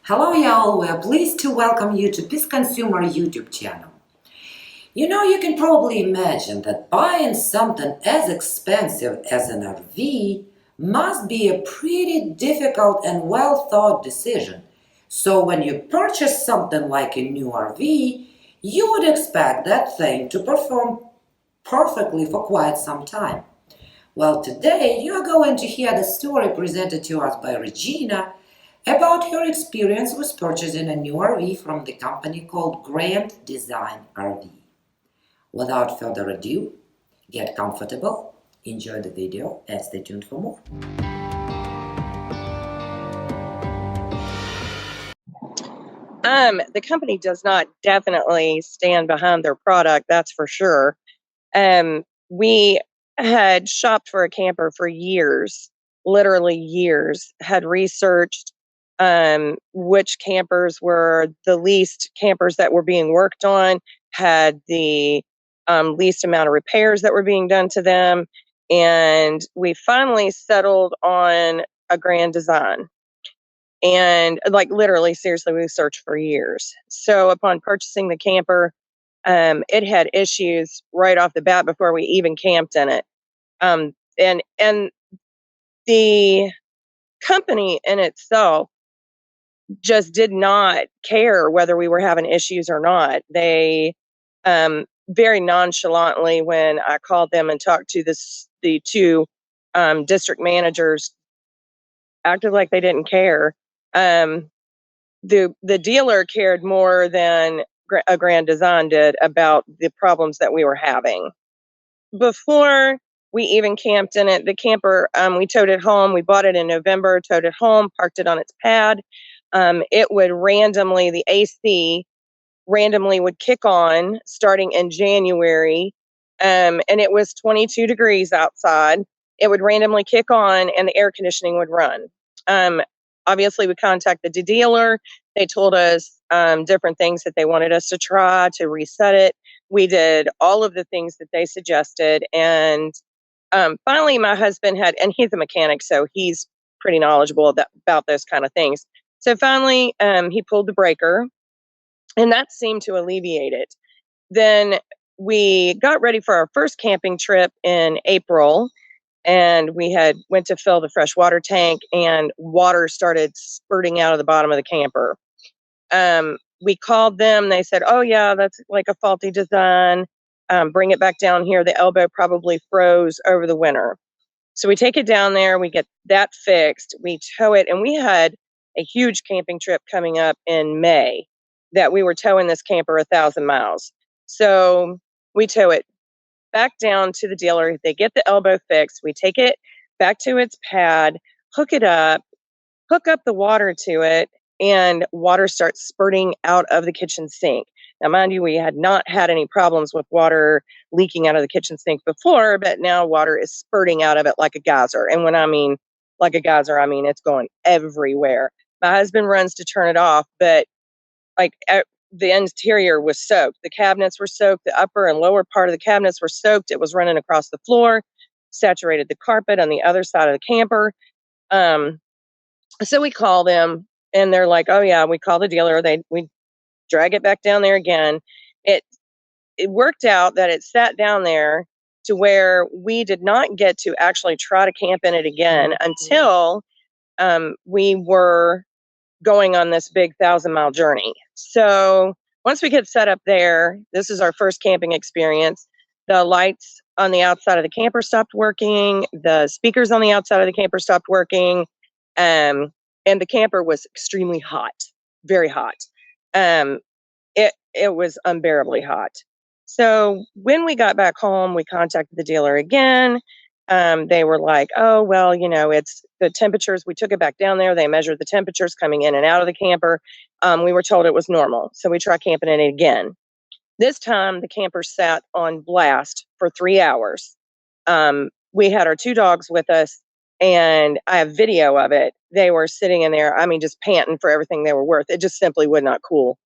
Hello, y'all. We are pleased to welcome you to Peace Consumer YouTube channel. You can probably imagine that buying something as expensive as an RV must be a pretty difficult and well thought decision. So, when you purchase something like a new RV, you would expect that thing to perform perfectly for quite some time. Well, today you are going to hear the story presented to us by Regina about her experience with purchasing a new RV from the company called Grand Design RV. Without further ado, get comfortable, enjoy the video, and stay tuned for more. The company does not definitely stand behind their product, that's for sure. We had shopped for a camper for years, literally years, had researched which campers were the least campers that were being worked on, had the least amount of repairs that were being done to them. And we finally settled on a Grand Design. And like literally, seriously, we searched for years. So upon purchasing the camper, it had issues right off the bat before we even camped in it. And the company in itself just did not care whether we were having issues or not. They very nonchalantly, when I called them and talked to the two district managers, acted like they didn't care. Um, the dealer cared more than a Grand Design did about the problems that we were having. Before we even camped in it, the camper, we towed it home. We bought it in November, towed it home, parked it on its pad. It would randomly, the AC randomly would kick on starting in January. And it was 22 degrees outside. It would randomly kick on and the air conditioning would run. Um, Obviously, we contacted the dealer. They told us different things that they wanted us to try to reset it. We did all of the things that they suggested. And finally, my husband had, and he's a mechanic, so he's pretty knowledgeable about those kind of things. So finally, he pulled the breaker, and that seemed to alleviate it. Then we got ready for our first camping trip in April, and we had went to fill the fresh water tank, and water started spurting out of the bottom of the camper. We called them. They said, "Oh yeah, that's like a faulty design. Bring it back down here. The elbow probably froze over the winter." So we take it down there. We get that fixed. We tow it, and we had a huge camping trip coming up in May that we were towing this camper 1,000 miles. So we tow it back down to the dealer. They get the elbow fixed. We take it back to its pad, hook it up, hook up the water to it, and water starts spurting out of the kitchen sink. Now, mind you, we had not had any problems with water leaking out of the kitchen sink before, but now water is spurting out of it like a geyser. And when I mean like a geyser, I mean it's going everywhere. My husband runs to turn it off, but like the interior was soaked. The cabinets were soaked. The upper and lower part of the cabinets were soaked. It was running across the floor, saturated the carpet on the other side of the camper. So we call them, and they're like, "Oh yeah," we call the dealer. We drag it back down there again. It it worked out that it sat down there to where we did not get to actually try to camp in it again until we were going on this big 1,000-mile journey. So once we get set up there, this is our first camping experience. The lights on the outside of the camper stopped working. The speakers on the outside of the camper stopped working. And the camper was extremely hot, very hot. Um, it was unbearably hot. So when we got back home, we contacted the dealer again. They were like, "Oh, well, it's the temperatures." We took it back down there. They measured the temperatures coming in and out of the camper. We were told it was normal. So we tried camping in it again. This time, the camper sat on blast for 3 hours. We had our two dogs with us, and I have video of it. They were sitting in there, I mean, just panting for everything they were worth. It just simply would not cool.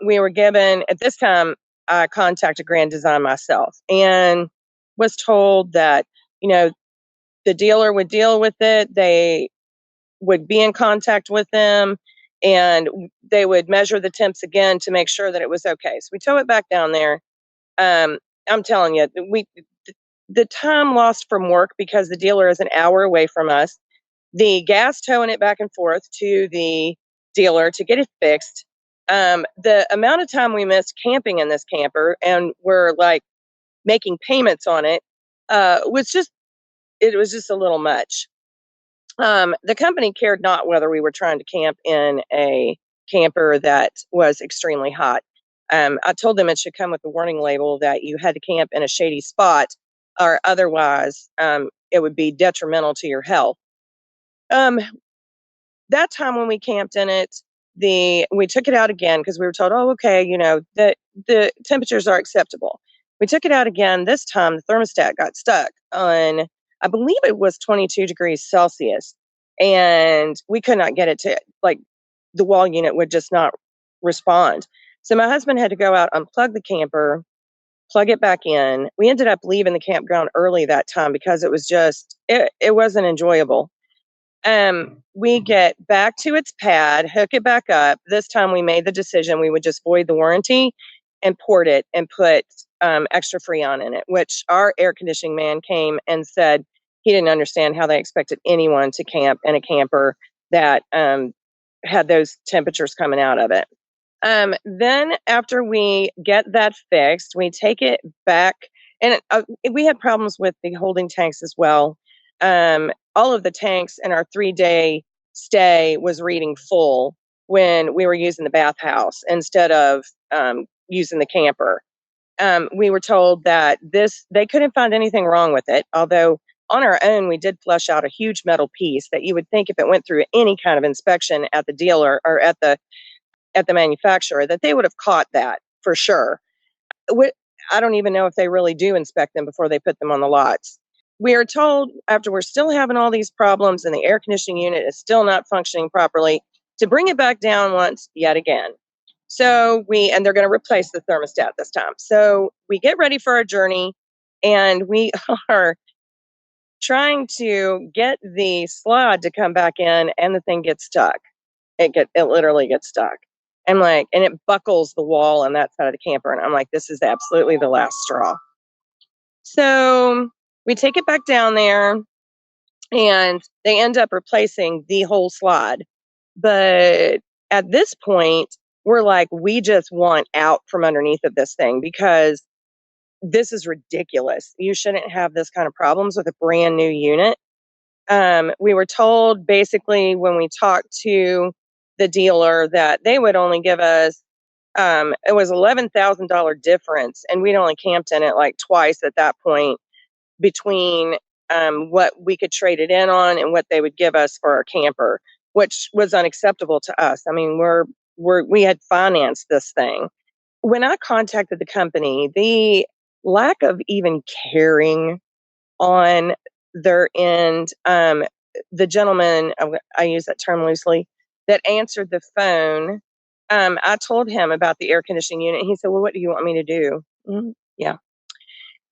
We were given, at this time, I contacted Grand Design myself and was told that, you know, the dealer would deal with it. They would be in contact with them. and they would measure the temps again to make sure that it was okay. So we tow it back down there. I'm telling you, the time lost from work because the dealer is an hour away from us, the gas towing it back and forth to the dealer to get it fixed, the amount of time we missed camping in this camper and we're like making payments on it, was just, it was just a little much. The company cared not whether we were trying to camp in a camper that was extremely hot. I told them it should come with a warning label that you had to camp in a shady spot, or otherwise it would be detrimental to your health. Um, that time when we camped in it, we took it out again because we were told, oh, okay, the temperatures are acceptable. We took it out again. This time the thermostat got stuck on, I believe it was 22 degrees Celsius, and we could not get it to, like, the wall unit would just not respond. So my husband had to go out, unplug the camper, plug it back in. We ended up leaving the campground early that time because it was just, it wasn't enjoyable. We get back to its pad, hook it back up. This time we made the decision we would just void the warranty and port it and put extra Freon in it, which our air conditioning man came and said he didn't understand how they expected anyone to camp in a camper that had those temperatures coming out of it. Then after we get that fixed, we take it back, and we had problems with the holding tanks as well. All of the tanks in our 3-day stay was reading full when we were using the bathhouse instead of using the camper. We were told that they couldn't find anything wrong with it, although on our own we did flush out a huge metal piece that you would think if it went through any kind of inspection at the dealer or at the manufacturer that they would have caught that for sure. I don't even know if they really do inspect them before they put them on the lots. We are told, after we're still having all these problems and the air conditioning unit is still not functioning properly, to bring it back down once yet again. And they're going to replace the thermostat this time. So we get ready for our journey, and we are trying to get the slide to come back in, and the thing gets stuck. It literally gets stuck. I'm like, and it buckles the wall on that side of the camper. And I'm like, this is absolutely the last straw. So we take it back down there, and they end up replacing the whole slide. But at this point, we're like, we just want out from underneath of this thing because this is ridiculous. You shouldn't have this kind of problems with a brand new unit. We were told basically when we talked to the dealer that they would only give us, it was $11,000 difference, and we'd only camped in it like twice at that point between what we could trade it in on and what they would give us for our camper, which was unacceptable to us. I mean, we had financed this thing. When I contacted the company, the lack of even caring on their end, the gentleman, I use that term loosely, that answered the phone, I told him about the air conditioning unit. He said, well, what do you want me to do? Yeah.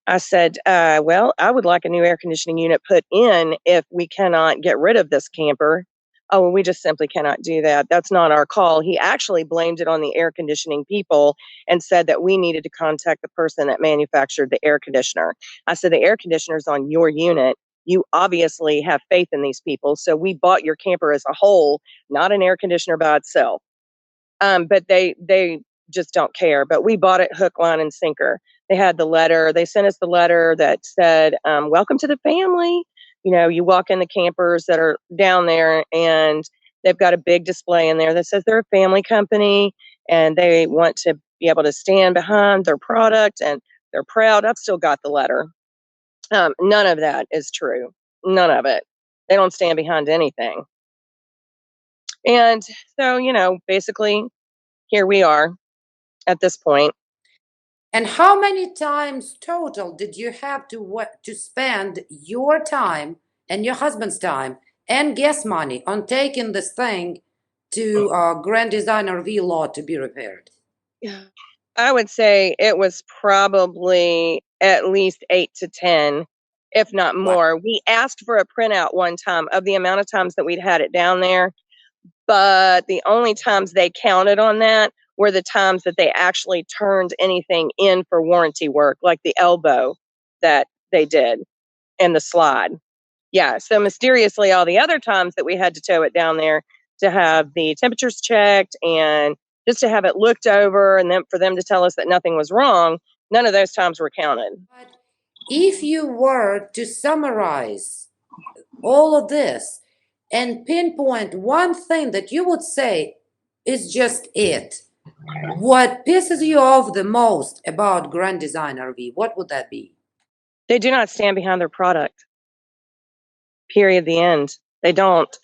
I said, well, I would like a new air conditioning unit put in if we cannot get rid of this camper. Oh, well, we just simply cannot do that. That's not our call. He actually blamed it on the air conditioning people and said that we needed to contact the person that manufactured the air conditioner. I said, the air conditioner is on your unit. You obviously have faith in these people. So we bought your camper as a whole, not an air conditioner by itself. But they just don't care. But we bought it hook, line, and sinker. They had the letter. They sent us the letter that said, welcome to the family. You walk in the campers that are down there, and they've got a big display in there that says they're a family company and they want to be able to stand behind their product, and they're proud. I've still got the letter. None of that is true. None of it. They don't stand behind anything. And so, basically, here we are at this point. And how many times total did you have to spend your time and your husband's time and gas money on taking this thing to Grand Designer V lot to be repaired? Yeah. I would say it was probably at least 8 to 10, if not Wow. more. We asked for a printout one time of the amount of times that we'd had it down there, But the only times they counted on that were the times that they actually turned anything in for warranty work, like the elbow that they did and the slide. Yeah, so mysteriously, all the other times that we had to tow it down there to have the temperatures checked and just to have it looked over and then for them to tell us that nothing was wrong, none of those times were counted. But if you were to summarize all of this and pinpoint one thing that you would say is just it, what pisses you off the most about Grand Design RV, what would that be? They do not stand behind their product. Period. The end. They don't.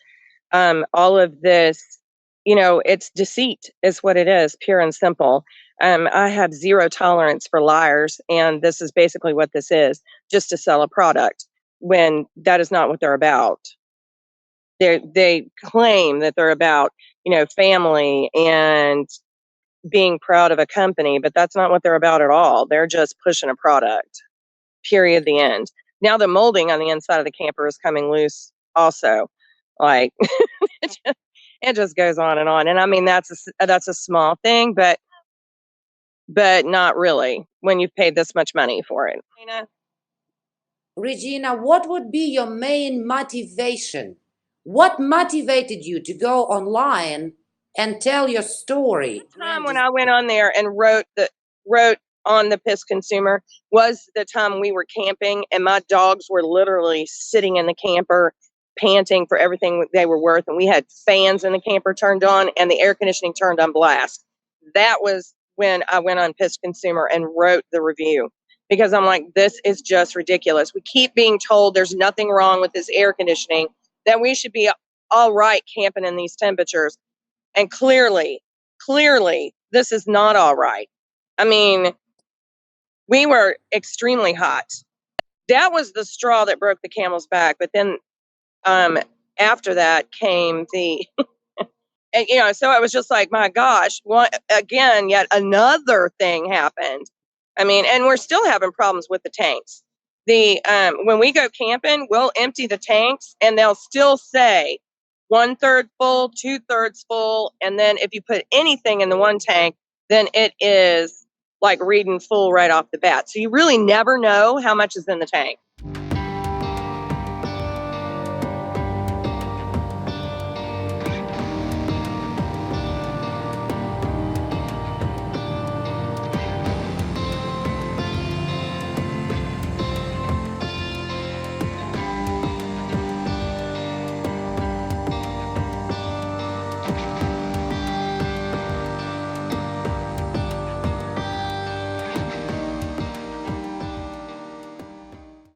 All of this, it's deceit is what it is, pure and simple. I have zero tolerance for liars, and this is basically what this is, just to sell a product when that is not what they're about. They claim that they're about, family and being proud of a company, but that's not what they're about at all. They're just pushing a product. Period. The end. Now the molding on the inside of the camper is coming loose also. Like it just goes on and on. And I mean that's a small thing, but not really when you've paid this much money for it. Regina, what would be your main motivation? What motivated you to go online and tell your story? The time when I went on there and wrote on the Piss Consumer was the time we were camping and my dogs were literally sitting in the camper panting for everything they were worth, and we had fans in the camper turned on and the air conditioning turned on blast. That was when I went on Piss Consumer and wrote the review, because I'm like, this is just ridiculous. We keep being told there's nothing wrong with this air conditioning, that we should be all right camping in these temperatures. And clearly, this is not all right. I mean, we were extremely hot. That was the straw that broke the camel's back. But then after that came the, and, so I was just like, my gosh, yet another thing happened. I mean, and we're still having problems with the tanks. When we go camping, we'll empty the tanks and they'll still say 1/3 full, 2/3 full. And then if you put anything in the one tank, then it is like reading full right off the bat. So you really never know how much is in the tank.